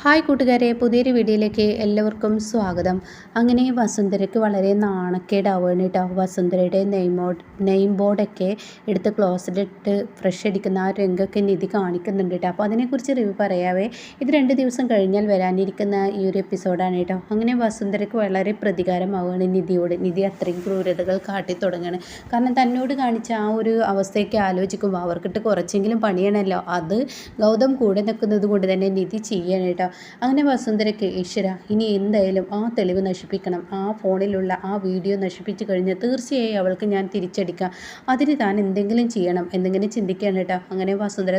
Hi കൂട്ടുകാരെ, പുതിയൊരു വീഡിയോയിലേക്ക് എല്ലാവർക്കും സ്വാഗതം. അങ്ങനെ വസുന്ധരയ്ക്ക് വളരെ നാണക്കേടാവുകയാണ് കേട്ടോ. വസുന്ധരയുടെ നെയിം ബോർഡൊക്കെ എടുത്ത് ക്ലോസറ്റിലിട്ട് ഫ്രഷ് അടിക്കുന്ന ആ രംഗമൊക്കെ നിധി കാണിക്കുന്നുണ്ട് കേട്ടോ. അപ്പോൾ അതിനെക്കുറിച്ച് റിവ്യൂ പറയാവേ. ഇത് 2 ദിവസം കഴിഞ്ഞാൽ വരാനിരിക്കുന്ന ഈ ഒരു എപ്പിസോഡാണ് കേട്ടോ. അങ്ങനെ വസുന്ധരയ്ക്ക് വളരെ പ്രതികാരമാവുകയാണ് നിധിയോട്. നിധി അത്രയും ക്രൂരതകൾ കാട്ടി തുടങ്ങുകയാണ്. കാരണം തന്നോട് കാണിച്ച ആ ഒരു അവസ്ഥയൊക്കെ ആലോചിക്കുമ്പോൾ അവർക്കിട്ട് കുറച്ചെങ്കിലും പണിയണമല്ലോ. അത് ഗൗതം കൂടെ നിൽക്കുന്നത് കൊണ്ട് തന്നെ നിധി ചെയ്യണം കേട്ടോ. അങ്ങനെ വസുന്ധരയ്ക്ക് ഈശ്വര ഇനി എന്തായാലും ആ തെളിവ് നശിപ്പിക്കണം, ആ ഫോണിലുള്ള ആ വീഡിയോ നശിപ്പിച്ചു കഴിഞ്ഞാൽ തീർച്ചയായും അവൾക്ക് ഞാൻ തിരിച്ചടിക്കാം, അതിന് താൻ എന്തെങ്കിലും ചെയ്യണം എന്നിങ്ങനെ ചിന്തിക്കുകയാണ് കേട്ടോ. അങ്ങനെ വസുന്ധര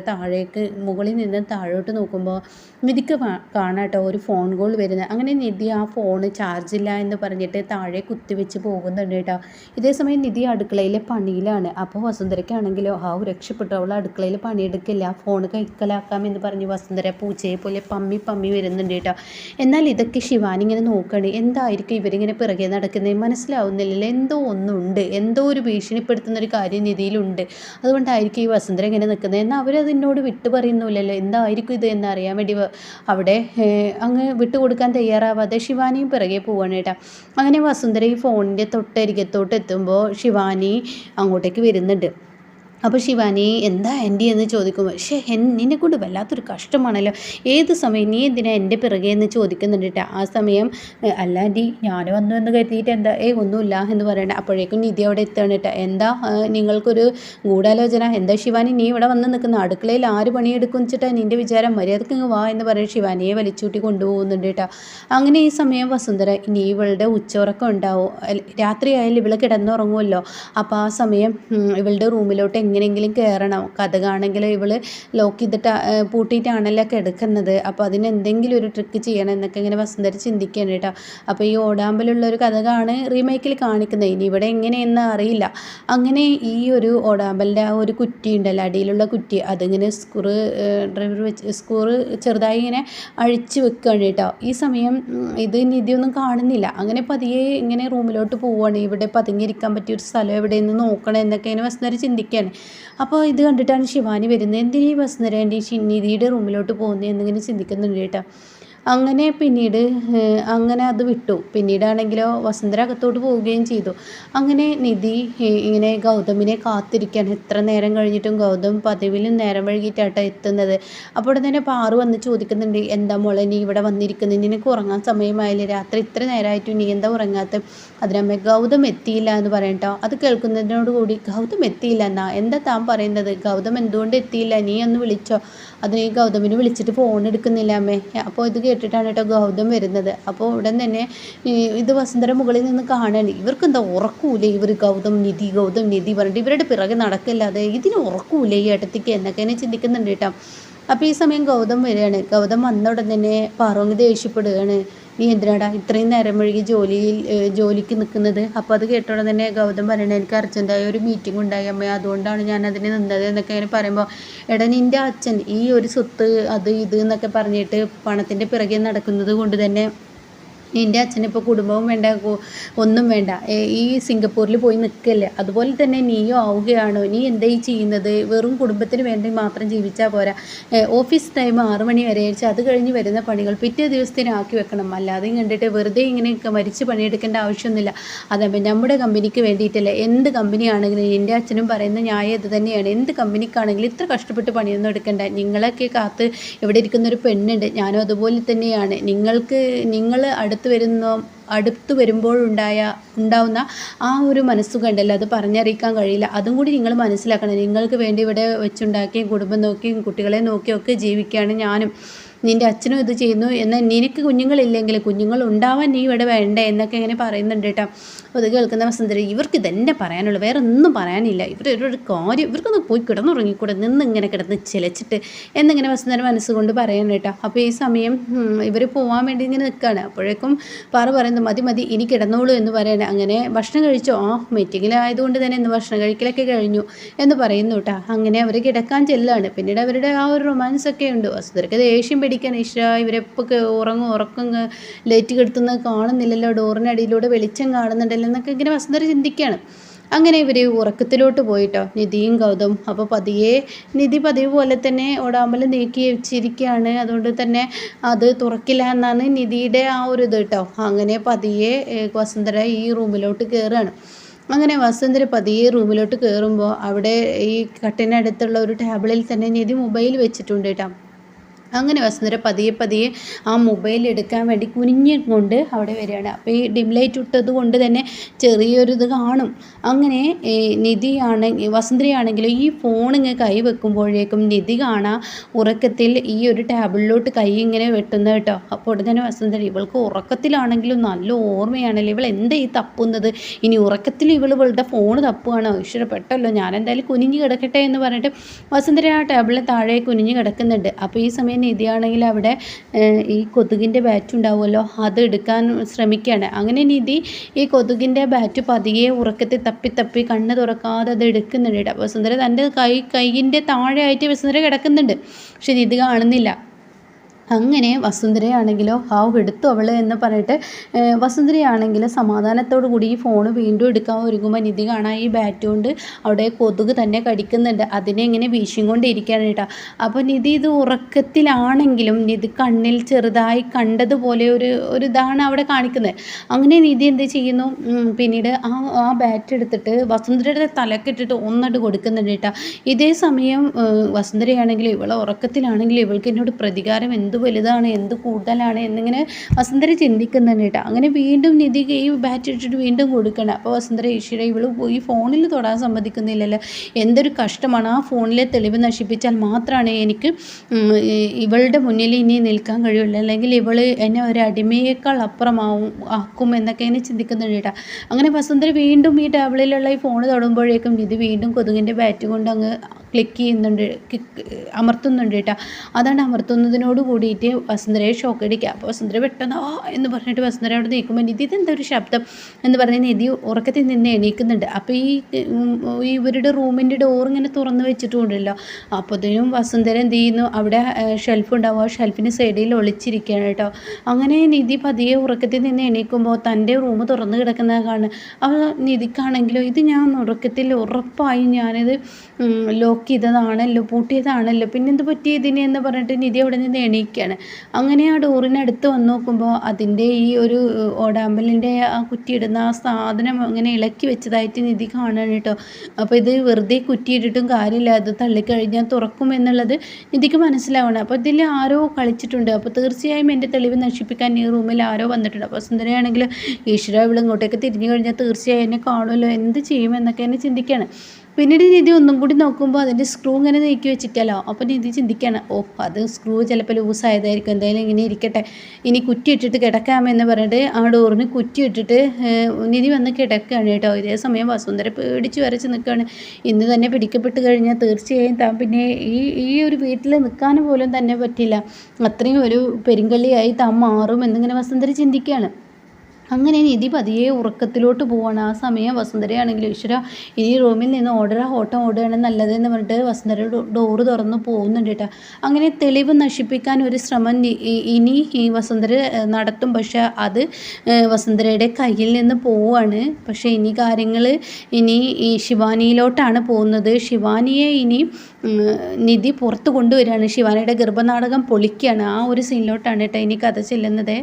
മുകളിൽ നിന്ന് താഴോട്ട് നോക്കുമ്പോൾ നിധിക്ക് കാണാട്ടോ ഒരു ഫോൺ കോൾ വരുന്നത്. അങ്ങനെ നിധി ആ ഫോണ് ചാർജില്ല എന്ന് പറഞ്ഞിട്ട് താഴെ കുത്തിവെച്ച് പോകുന്നുണ്ട് കേട്ടോ. ഇതേസമയം നിധി അടുക്കളയിലെ പണിയിലാണ്. അപ്പോൾ വസുന്ധരയ്ക്കാണെങ്കിലോ രക്ഷപ്പെട്ടു, അവൾ അടുക്കളയിൽ പണിയെടുക്കില്ല, ഫോൺ കൈക്കലാക്കാമെന്ന് പറഞ്ഞ് വസുന്ധര പൂച്ചയെ പോലെ പമ്മി വരുന്നുണ്ട് കേട്ടോ. എന്നാൽ ഇതൊക്കെ ശിവാനി ഇങ്ങനെ നോക്കുകയാണ്. എന്തായിരിക്കും ഇവരിങ്ങനെ പിറകെ നടക്കുന്നത് മനസ്സിലാവുന്നില്ലല്ലോ. എന്തോ ഒന്നുണ്ട്, എന്തോ ഒരു ഭീഷണിപ്പെടുത്തുന്ന ഒരു കാര്യം നിധിയിലുണ്ട്. അതുകൊണ്ടായിരിക്കും ഈ വസുന്ധര ഇങ്ങനെ നിൽക്കുന്നത്. എന്നാൽ അവരതിനോട് വിട്ടു പറയുന്നില്ലല്ലോ. എന്തായിരിക്കും ഇത് എന്നറിയാൻ വേണ്ടി അവിടെ അങ്ങ് വിട്ടുകൊടുക്കാൻ തയ്യാറാവാതെ ശിവാനിയും പിറകെ പോവാണ് കേട്ടോ. അങ്ങനെ വസുന്ധര ഈ ഫോണിൻ്റെ തൊട്ടരികത്തോട്ട് എത്തുമ്പോൾ ശിവാനി അങ്ങോട്ടേക്ക് വരുന്നുണ്ട്. അപ്പോൾ ശിവാനി എന്താ ആൻറ്റി എന്ന് ചോദിക്കുമ്പോൾ നിന്നെക്കൊണ്ട് വല്ലാത്തൊരു കഷ്ടമാണല്ലോ, ഏത് സമയം നീ എന്തിനാ എൻ്റെ പിറകെ എന്ന് ചോദിക്കുന്നുണ്ട് കേട്ടോ. ആ സമയം അല്ല ആൻറ്റി ഞാൻ വന്നു എന്ന് കരുതിയിട്ട് എന്താ ഒന്നുമില്ല എന്ന് പറയണ്ട. അപ്പോഴേക്കും നിധി അവിടെ എത്തുകയാണ് കേട്ടോ. എന്താ നിങ്ങൾക്കൊരു ഗൂഢാലോചന? എന്താ ശിവാനി നീ ഇവിടെ വന്ന് നിൽക്കുന്ന? അടുക്കളയിൽ ആര് പണിയെടുക്കും വെച്ചിട്ടാ നിൻ്റെ വിചാരം? മര്യാദക്ക് ഇങ്ങ് വാ എന്ന് പറയും ശിവാനിയെ വലിച്ചൂട്ടി കൊണ്ടുപോകുന്നുണ്ട് കേട്ടോ. അങ്ങനെ ഈ സമയം വസുന്ധര ഇനി ഇവളുടെ ഉച്ചയുറക്കം ഉണ്ടാവും, രാത്രിയായാലും ഇവള് കിടന്നുറങ്ങുമല്ലോ. അപ്പോൾ ആ സമയം ഇവളുടെ റൂമിലോട്ട് എങ്ങനെയെങ്കിലും കയറണം. കഥകാണെങ്കിൽ ഇവൾ ലോക്ക് ചെയ്തിട്ട് പൂട്ടിയിട്ടാണല്ലോ കിടക്കുന്നത്. അപ്പോൾ അതിനെന്തെങ്കിലും ഒരു ട്രിക്ക് ചെയ്യണം എന്നൊക്കെ ഇങ്ങനെ വസുന്ധര ചിന്തിക്കുകയാണ് കേട്ടോ. അപ്പോൾ ഈ ഓടാമ്പലുള്ളൊരു കഥകാണ് റീമേക്കിൽ കാണിക്കുന്നത്. ഇനി ഇവിടെ എങ്ങനെയെന്ന് അറിയില്ല. അങ്ങനെ ഈ ഒരു ഓടാമ്പലിൻ്റെ ആ ഒരു കുറ്റി ഉണ്ടല്ലോ, അടിയിലുള്ള കുറ്റി, അതിങ്ങനെ സ്കൂറ് ചെറുതായി ഇങ്ങനെ അഴിച്ച് വെക്കുകയാണ് കേട്ടോ. ഈ സമയം ഇത് നിധിയൊന്നും കാണുന്നില്ല. അങ്ങനെ പതിയെ ഇങ്ങനെ റൂമിലോട്ട് പോവുകയാണ്. ഇവിടെ പതുങ്ങിയിരിക്കാൻ പറ്റിയൊരു സ്ഥലം എവിടെയെന്ന് നോക്കണം എന്നൊക്കെ ഇങ്ങനെ വസുന്ധര ചിന്തിക്കുകയാണ്. അപ്പോൾ ഇത് കണ്ടിട്ടാണ് ശിവാനി വരുന്നത്. എന്തിനീ വസുന്ധര എൻ്റെ നിധിയുടെ റൂമിലോട്ട് പോകുന്നത് എന്നിങ്ങനെ ചിന്തിക്കുന്നുണ്ട് കേട്ടോ. അങ്ങനെ പിന്നീട് അങ്ങനെ അത് വിട്ടു. പിന്നീടാണെങ്കിലോ വസുന്ധര അകത്തോട്ട് പോവുകയും ചെയ്തു. അങ്ങനെ നിധി ഇങ്ങനെ ഗൗതമിനെ കാത്തിരിക്കുകയാണ്. എത്ര നേരം കഴിഞ്ഞിട്ടും ഗൗതം പതിവിലും നേരം വൈകിട്ടാട്ടോ എത്തുന്നത്. അപ്പോൾ തന്നെ പാറു വന്ന് ചോദിക്കുന്നുണ്ട്, എന്താ മോളെ നീ ഇവിടെ വന്നിരിക്കുന്നത്? നിനക്ക് ഉറങ്ങാൻ സമയമായില്ലേ? രാത്രി ഇത്ര നേരമായിട്ടും നീ എന്താ ഉറങ്ങാത്ത? അതിനമ്മ ഗൗതം എത്തിയില്ല എന്ന് പറയട്ടോ. അത് കേൾക്കുന്നതിനോട് കൂടി ഗൗതം എത്തിയില്ല എന്നാ എന്താ താൻ പറയുന്നത്? ഗൗതം എന്തുകൊണ്ട് എത്തിയില്ല? നീ ഒന്ന് വിളിച്ചോ? അത് ഈ ഗൗതമിന് വിളിച്ചിട്ട് ഫോൺ എടുക്കുന്നില്ല അമ്മേ. അപ്പോൾ ഇത് കേട്ടിട്ടാണ് കേട്ടോ ഗൗതം വരുന്നത്. അപ്പോൾ ഉടൻ തന്നെ ഇത് വസുന്ധര മുകളിൽ നിന്ന് കാണാണ്. ഇവർക്ക് എന്താ ഉറക്കൂലേ? ഇവർ ഗൗതം നിധി പറഞ്ഞിട്ട് ഇവരുടെ പിറകെ നടക്കില്ലാതെ ഇതിന് ഉറക്കൂലേ ഈ ഏട്ടത്തിക്ക് എന്നൊക്കെ എന്നെ ചിന്തിക്കുന്നുണ്ട് കേട്ടോ. അപ്പോൾ ഈ സമയം ഗൗതം വരികയാണ്. ഗൗതം വന്ന ഉടൻ തന്നെ പാറുവിന് ദേഷ്യപ്പെടുകയാണ്. നീ എന്തിനാടാ ഇത്രയും നേരം വഴുകി ജോലിക്ക് നിൽക്കുന്നത്? അപ്പോൾ അത് കേട്ട ഉടൻ തന്നെ ഗൗതം പറയണേ, എനിക്ക് അർജൻറ്റായ ഒരു മീറ്റിംഗ് ഉണ്ടായി അമ്മ, അതുകൊണ്ടാണ് ഞാൻ അതിന് നിന്നത് എന്നൊക്കെ ഇങ്ങനെ പറയുമ്പോൾ, എടാ നിൻ്റെ അച്ഛൻ ഈ ഒരു സ്വത്ത് അത് ഇത് എന്നൊക്കെ പറഞ്ഞിട്ട് പണത്തിൻ്റെ പിറകെ നടക്കുന്നത് കൊണ്ട് തന്നെ നിൻ്റെ അച്ഛനിപ്പോൾ കുടുംബവും വേണ്ട, ഒന്നും വേണ്ട, ഈ സിംഗപ്പൂരിൽ പോയി നിൽക്കല്ലേ. അതുപോലെ തന്നെ നീയോ ആവുകയാണോ? നീ എന്താ ഈ ചെയ്യുന്നത്? വെറും കുടുംബത്തിന് വേണ്ടി മാത്രം ജീവിച്ചാൽ പോരാ. ഓഫീസ് ടൈം 6 മണി വരെ വെച്ചാൽ അത് കഴിഞ്ഞ് വരുന്ന പണികൾ പിറ്റേ ദിവസത്തിനാക്കി വെക്കണം. അല്ലാതെ കണ്ടിട്ട് വെറുതെ ഇങ്ങനെ മരിച്ച് പണിയെടുക്കേണ്ട ആവശ്യമൊന്നുമില്ല. അതപ്പോൾ നമ്മുടെ കമ്പനിക്ക് വേണ്ടിയിട്ടല്ലേ. എന്ത് കമ്പനിയാണെങ്കിലും എൻ്റെ അച്ഛനും പറയുന്ന ന്യായം ഇത് തന്നെയാണ്. എന്ത് കമ്പനിക്കാണെങ്കിലും ഇത്ര കഷ്ടപ്പെട്ട് പണിയൊന്നും എടുക്കണ്ട. നിങ്ങളൊക്കെ കാത്ത് ഇവിടെ ഇരിക്കുന്നൊരു പെണ്ണുണ്ട്, ഞാനും അതുപോലെ തന്നെയാണ്. നിങ്ങൾ അടുത്ത് വരുമ്പോഴുണ്ടാവുന്ന ആ ഒരു മനസ്സ് കണ്ടല്ലോ, അത് പറഞ്ഞറിയിക്കാൻ കഴിയില്ല. അതും കൂടി നിങ്ങൾ മനസ്സിലാക്കണം. നിങ്ങൾക്ക് വേണ്ടി ഇവിടെ വെച്ചുണ്ടാക്കിയും കുടുംബം നോക്കിയും കുട്ടികളെ നോക്കിയൊക്കെ ജീവിക്കുകയാണ് ഞാനും. നിൻ്റെ അച്ഛനും ഇത് ചെയ്യുന്നു. എന്നാൽ നിനക്ക് കുഞ്ഞുങ്ങളില്ലെങ്കിൽ കുഞ്ഞുങ്ങൾ ഉണ്ടാവാൻ നീ ഇവിടെ വേണ്ടേ എന്നൊക്കെ ഇങ്ങനെ പറയുന്നുണ്ട് കേട്ടോ. അപ്പോൾ അത് കേൾക്കുന്ന വസുന്ധര ഇവർക്ക് ഇതന്നെ പറയാനുള്ളൂ, വേറെ ഒന്നും പറയാനില്ല. ഇവരൊരു കാര്യം, ഇവർക്കൊന്ന് പോയി കിടന്നുറങ്ങിക്കൂടെ, ഇങ്ങനെ കിടന്ന് ചിലച്ചിട്ട് എന്നിങ്ങനെ വസുന്ധര മനസ്സുകൊണ്ട് പറയാൻ കേട്ടോ. അപ്പോൾ ഈ സമയം ഇവർ പോകാൻ വേണ്ടി ഇങ്ങനെ നിൽക്കുകയാണ്. അപ്പോഴേക്കും പറയുന്നത് മതി ഇനി കിടന്നോളൂ എന്ന് പറയണേ. അങ്ങനെ ഭക്ഷണം കഴിച്ചോ? മീറ്റിങ്ങിലായതുകൊണ്ട് തന്നെ ഇന്ന് ഭക്ഷണം കഴിക്കലൊക്കെ കഴിഞ്ഞു എന്ന് പറയുന്നു കേട്ടോ. അങ്ങനെ അവർ കിടക്കാൻ ചെല്ലുകയാണ്. പിന്നീട് അവരുടെ ആ ഒരു റൊമാൻസൊക്കെ ഉണ്ട്. വസുന്ധരയ്ക്ക് ദേഷ്യം പിടിക്കാൻ, ഇവരെപ്പോൾ ഉറക്കം ലൈറ്റ് കെടുത്തുന്നത് കാണുന്നില്ലല്ലോ, ഡോറിനടിയിലൂടെ വെളിച്ചം കാണുന്നുണ്ടല്ലോ എന്നൊക്കെ ഇങ്ങനെ വസുന്ധര ചിന്തിക്കുകയാണ്. അങ്ങനെ ഇവർ ഉറക്കത്തിലോട്ട് പോയിട്ടോ, നിധിയും ഗൗതം. അപ്പോൾ നിധി പതിവ് പോലെ തന്നെ ഓടാമ്പലം നീക്കി വെച്ചിരിക്കുകയാണ്. അതുകൊണ്ട് തന്നെ അത് തുറക്കില്ല എന്നാണ് നിധിയുടെ ആ ഒരു ഇത് കേട്ടോ. അങ്ങനെ പതിയെ വസുന്ധര ഈ റൂമിലോട്ട് കയറുകയാണ്. അങ്ങനെ വസുന്ധര പതിയെ റൂമിലോട്ട് കയറുമ്പോൾ അവിടെ ഈ കട്ടിനടുത്തുള്ള ഒരു ടേബിളിൽ തന്നെ നിധി മൊബൈൽ വെച്ചിട്ടുണ്ട് കേട്ടോ. അങ്ങനെ വസുന്ധര പതിയെ ആ മൊബൈൽ എടുക്കാൻ വേണ്ടി കുനിഞ്ഞുകൊണ്ട് അവിടെ വരികയാണ്. അപ്പോൾ ഈ ഡിം ലൈറ്റ് ഇട്ടത് കൊണ്ട് തന്നെ ചെറിയൊരു ഇത് കാണും. അങ്ങനെ വസുന്ധരയാണെങ്കിൽ ഈ ഫോൺ ഇങ്ങനെ കൈ വെക്കുമ്പോഴേക്കും നിധി കാണാം ഉറക്കത്തിൽ ഈ ഒരു ടേബിളിലോട്ട് കൈ ഇങ്ങനെ വെട്ടുന്നത് കേട്ടോ. അപ്പോൾ ഉടനെ തന്നെ വസുന്ധര, ഇവൾക്ക് ഉറക്കത്തിലാണെങ്കിലും നല്ല ഓർമ്മയാണല്ലോ, ഇവൾ എന്താ ഈ തപ്പുന്നത്, ഇനി ഉറക്കത്തിൽ ഇവളുടെ ഫോൺ തപ്പുകയാണോ, ഈശ്വരപ്പെട്ടല്ലോ, ഞാൻ എന്തായാലും കുനിഞ്ഞ് കിടക്കട്ടെ എന്ന് പറഞ്ഞിട്ട് വസുന്ധര ആ ടേബിളിൽ താഴെ കുനിഞ്ഞ് കിടക്കുന്നുണ്ട്. അപ്പോൾ ഈ സമയം നിധിയാണെങ്കിൽ അവിടെ ഈ കൊതുകിൻ്റെ ബാറ്റ് ഉണ്ടാവുമല്ലോ, അത് എടുക്കാൻ ശ്രമിക്കുകയാണ്. അങ്ങനെ നിധി ഈ കൊതുകിൻ്റെ ബാറ്റ് പതിയെ ഉറക്കത്തിൽ തപ്പി കണ്ണ് തുറക്കാതെ അത് എടുക്കുന്നുണ്ട്. അപ്പോൾ വസുന്ധര തൻ്റെ കൈയിൻ്റെ താഴെയായിട്ട് വസുന്ധര കിടക്കുന്നുണ്ട്, പക്ഷെ നിധി കാണുന്നില്ല. അങ്ങനെ വസുന്ധരയാണെങ്കിലോ എടുത്തു അവൾ എന്ന് പറഞ്ഞിട്ട് വസുന്ധരയാണെങ്കിൽ സമാധാനത്തോടു കൂടി ഈ ഫോൺ വീണ്ടും എടുക്കാൻ ഒരുങ്ങുമ്പോൾ നിധി കാണാൻ ഈ ബാറ്റ് കൊണ്ട് അവിടെ കൊതുക് തന്നെ കടിക്കുന്നുണ്ട്. അതിനെ ഇങ്ങനെ വീശിയും കൊണ്ടിരിക്കുകയാണ് കേട്ടോ. അപ്പോൾ നിധി ഇത് ഉറക്കത്തിലാണെങ്കിലും നിധി കണ്ണിൽ ചെറുതായി കണ്ടതുപോലെ ഒരു ഇതാണ് അവിടെ കാണിക്കുന്നത്. അങ്ങനെ നിധി എന്ത് ചെയ്യുന്നു, പിന്നീട് ആ ബാറ്റ് എടുത്തിട്ട് വസുന്ധരയുടെ തലക്കിട്ടിട്ട് ഒന്നിട്ട് കൊടുക്കുന്നുണ്ട് കേട്ടോ. ഇതേ സമയം വസുന്ധരയാണെങ്കിലും ഇവളെ ഉറക്കത്തിലാണെങ്കിലും ഇവൾക്ക് എന്നോട് പ്രതികാരം എന്ത് വലുതാണ്, എന്ത് കൂടുതലാണ് എന്നിങ്ങനെ വസുന്ധര ചിന്തിക്കുന്നുണ്ട് കേട്ടോ. അങ്ങനെ വീണ്ടും നിധി ഈ ബാറ്റ് ഇട്ടിട്ട് വീണ്ടും കൊടുക്കണം. അപ്പോൾ വസുന്ധര, ഈശ്വര, ഇവൾ ഈ ഫോണിൽ തൊടാൻ സമ്മതിക്കുന്നില്ലല്ലോ, എന്തൊരു കഷ്ടമാണ്, ആ ഫോണിലെ തെളിവ് നശിപ്പിച്ചാൽ മാത്രമാണ് എനിക്ക് ഇവളുടെ മുന്നിൽ ഇനി നിൽക്കാൻ കഴിയുള്ളൂ, അല്ലെങ്കിൽ ഇവൾ എന്നെ ഒരു അടിമയേക്കാൾ ആക്കും എന്നൊക്കെ ഇങ്ങനെ ചിന്തിക്കുന്നുണ്ട് കേട്ടോ. അങ്ങനെ വസുന്ധര വീണ്ടും ഈ ടേബിളിലുള്ള ഈ ഫോൺ തൊടുമ്പോഴേക്കും നിധി വീണ്ടും കൊതുകിൻ്റെ ബാറ്റ് കൊണ്ട് അങ്ങ് ക്ലിക്ക് ചെയ്യുന്നുണ്ട്, അമർത്തുന്നുണ്ട് കേട്ടോ. അതാണ് അമർത്തുന്നതിനോട് കൂടിയിട്ട് വസുന്ധരയെ ഷോക്ക് അടിക്കുക. അപ്പോൾ വസുന്ധര പെട്ടെന്ന് എന്ന് പറഞ്ഞിട്ട് വസുന്ധര അവിടെ നീക്കുമ്പോൾ നിധി ഇതെന്താ ഒരു ശബ്ദം എന്ന് പറഞ്ഞ് നിധി ഉറക്കത്തിൽ നിന്ന് എണീക്കുന്നുണ്ട്. അപ്പോൾ ഈ ഇവരുടെ റൂമിൻ്റെ ഡോർ ഇങ്ങനെ തുറന്ന് വെച്ചിട്ടുണ്ടല്ലോ. അപ്പോഴത്തേനും വസുന്ധര എന്ത് ചെയ്യുന്നു, അവിടെ ഷെൽഫ് ഉണ്ടാവും, ആ ഷെൽഫിന് സൈഡിൽ ഒളിച്ചിരിക്കുകയാണ് കേട്ടോ. അങ്ങനെ നിധി പതിയെ ഉറക്കത്തിൽ നിന്ന് എണീക്കുമ്പോൾ തൻ്റെ റൂം തുറന്ന് കിടക്കുന്നത് കാണും. അപ്പോൾ നിധിക്കാണെങ്കിലോ ഇത് ഞാൻ ഉറക്കത്തിൽ ഉറപ്പായും ഞാനിത് ലോക്ക് ചെയ്തതാണല്ലോ, പൂട്ടിയതാണല്ലോ, പിന്നെന്ത് പറ്റി ഇതിനെ എന്ന് പറഞ്ഞിട്ട് നിധി അവിടെ നിന്ന് എണീക്കുകയാണ്. അങ്ങനെ ആ ഡോറിനടുത്ത് വന്ന് നോക്കുമ്പോൾ അതിൻ്റെ ഈ ഒരു ഓടാമ്പലിൻ്റെ ആ കുറ്റിയിടുന്ന ആ സാധനം അങ്ങനെ ഇളക്കി വെച്ചതായിട്ട് നിധി കാണുകയാണ് കേട്ടോ. അപ്പോൾ ഇത് വെറുതെ കുറ്റിയിട്ടിട്ടും കാര്യമില്ല, അത് തള്ളിക്കഴിഞ്ഞാൽ തുറക്കും എന്നുള്ളത് നിധിക്ക് മനസ്സിലാവണം. അപ്പോൾ ഇതിൽ ആരോ കളിച്ചിട്ടുണ്ട്, അപ്പോൾ തീർച്ചയായും എൻ്റെ തെളിവ് നശിപ്പിക്കാൻ ഈ റൂമിൽ ആരോ വന്നിട്ടുണ്ട്. അപ്പോൾ സുന്ദരയാണെങ്കിൽ ഈശ്വര, ഇവിടെ ഇങ്ങോട്ടേക്ക് തിരിഞ്ഞു കഴിഞ്ഞാൽ തീർച്ചയായും എന്നെ കാണുമല്ലോ, എന്ത് ചെയ്യുമെന്നൊക്കെ എന്നെ ചിന്തിക്കുകയാണ്. പിന്നീട് നിധി ഒന്നും കൂടി നോക്കുമ്പോൾ അതിൻ്റെ സ്ക്രൂ ഇങ്ങനെ നീക്കി വെച്ചിട്ടല്ലോ. അപ്പോൾ നിധി ചിന്തിക്കുകയാണ്, അത് സ്ക്രൂ ചിലപ്പോൾ ലൂസായതായിരിക്കും, എന്തായാലും ഇങ്ങനെ ഇരിക്കട്ടെ, ഇനി കുറ്റി ഇട്ടിട്ട് കിടക്കാമെന്ന് പറഞ്ഞിട്ട് ആ ഡോറിന് കുറ്റി ഇട്ടിട്ട് നിധി വന്ന് കിടക്കുകയാണ് കേട്ടോ. ഇതേ സമയം വസുന്ധര പേടിച്ച് വരച്ച് നിൽക്കുകയാണ്. ഇന്ന് തന്നെ പിടിക്കപ്പെട്ട് കഴിഞ്ഞാൽ തീർച്ചയായും താൻ പിന്നെ ഈ ഒരു വീട്ടിൽ നിൽക്കാൻ പോലും തന്നെ പറ്റില്ല, അത്രയും ഒരു പെരുങ്കള്ളിയായി താൻ മാറും എന്നിങ്ങനെ വസുന്ധര ചിന്തിക്കുകയാണ്. അങ്ങനെ നിധി പതിയെ ഉറക്കത്തിലോട്ട് പോവാണ്. ആ സമയം വസുന്ധരയാണെങ്കിൽ ഈശ്വര, ഇനി റൂമിൽ നിന്ന് ഓട്ടം ഓടുകയാണ് നല്ലതെന്ന് പറഞ്ഞിട്ട് വസുന്ധര ഡോറ് തുറന്ന് പോകുന്നുണ്ട് കേട്ടോ. അങ്ങനെ തെളിവ് നശിപ്പിക്കാൻ ഒരു ശ്രമം ഇനി ഈ വസുന്ധര നടത്തും, പക്ഷെ അത് വസുന്ധരയുടെ കയ്യിൽ നിന്ന് പോവുകയാണ്. പക്ഷേ ഇനി കാര്യങ്ങൾ ഈ ശിവാനിയിലോട്ടാണ് പോകുന്നത്. ശിവാനിയെ ഇനി നിധി പുറത്ത് കൊണ്ടുവരികയാണ്, ശിവാനിയുടെ ഗർഭനാടകം പൊളിക്കുകയാണ്. ആ ഒരു സീനിലോട്ടാണ് കേട്ടോ ഇനി കഥ ചെല്ലുന്നത്.